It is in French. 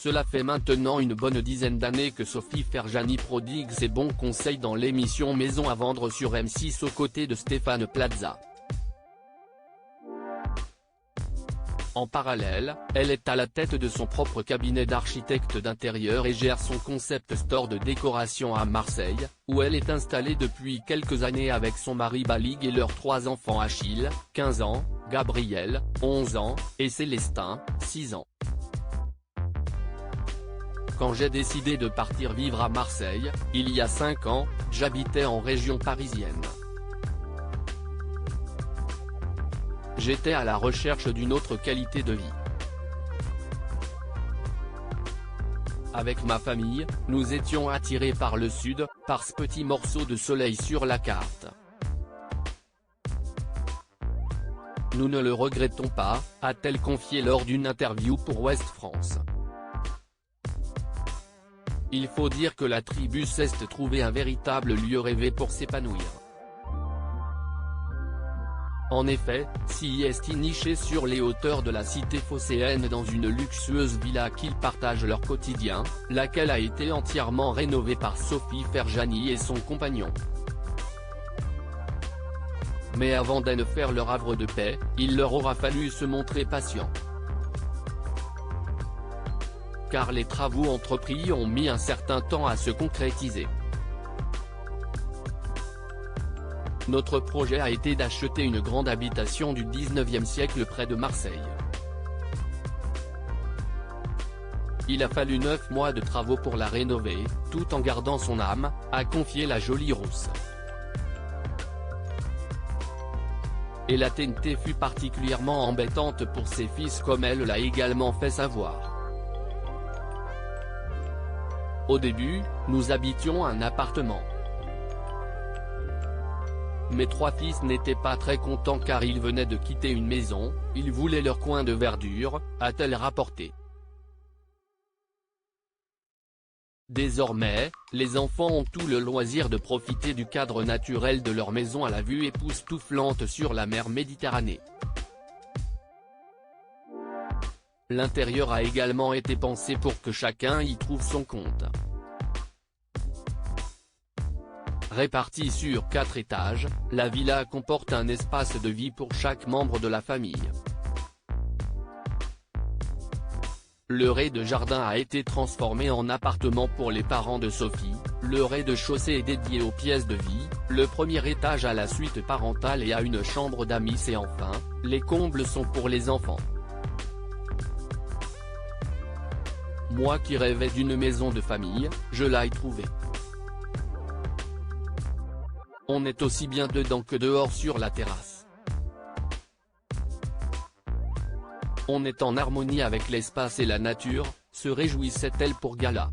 Cela fait maintenant une bonne dizaine d'années que Sophie Ferjani prodigue ses bons conseils dans l'émission Maison à vendre sur M6 aux côtés de Stéphane Plaza. En parallèle, elle est à la tête de son propre cabinet d'architecte d'intérieur et gère son concept store de décoration à Marseille, où elle est installée depuis quelques années avec son mari Balig et leurs 3 enfants Achille, 15 ans, Gabriel, 11 ans, et Célestin, 6 ans. Quand j'ai décidé de partir vivre à Marseille, il y a 5 ans, j'habitais en région parisienne. J'étais à la recherche d'une autre qualité de vie. Avec ma famille, nous étions attirés par le sud, par ce petit morceau de soleil sur la carte. Nous ne le regrettons pas, a-t-elle confié lors d'une interview pour Ouest France. Il faut dire que la tribu s'est trouvée un véritable lieu rêvé pour s'épanouir. En effet, s'y est niché sur les hauteurs de la cité phocéenne dans une luxueuse villa qu'ils partagent leur quotidien, laquelle a été entièrement rénovée par Sophie Ferjani et son compagnon. Mais avant d'en faire leur havre de paix, il leur aura fallu se montrer patients. Car les travaux entrepris ont mis un certain temps à se concrétiser. Notre projet a été d'acheter une grande habitation du 19e siècle près de Marseille. Il a fallu 9 mois de travaux pour la rénover, tout en gardant son âme, a confié la jolie rousse. Et la TNT fut particulièrement embêtante pour ses fils comme elle l'a également fait savoir. Au début, nous habitions un appartement. Mes 3 fils n'étaient pas très contents car ils venaient de quitter une maison, ils voulaient leur coin de verdure, a-t-elle rapporté. Désormais, les enfants ont tout le loisir de profiter du cadre naturel de leur maison à la vue époustouflante sur la mer Méditerranée. L'intérieur a également été pensé pour que chacun y trouve son compte. Répartie sur 4 étages, la villa comporte un espace de vie pour chaque membre de la famille. Le rez-de-jardin a été transformé en appartement pour les parents de Sophie, le rez-de-chaussée est dédié aux pièces de vie, le premier étage à la suite parentale et à une chambre d'amis et enfin, les combles sont pour les enfants. Moi qui rêvais d'une maison de famille, je l'ai trouvée. On est aussi bien dedans que dehors sur la terrasse. On est en harmonie avec l'espace et la nature, se réjouissait-elle pour Gala.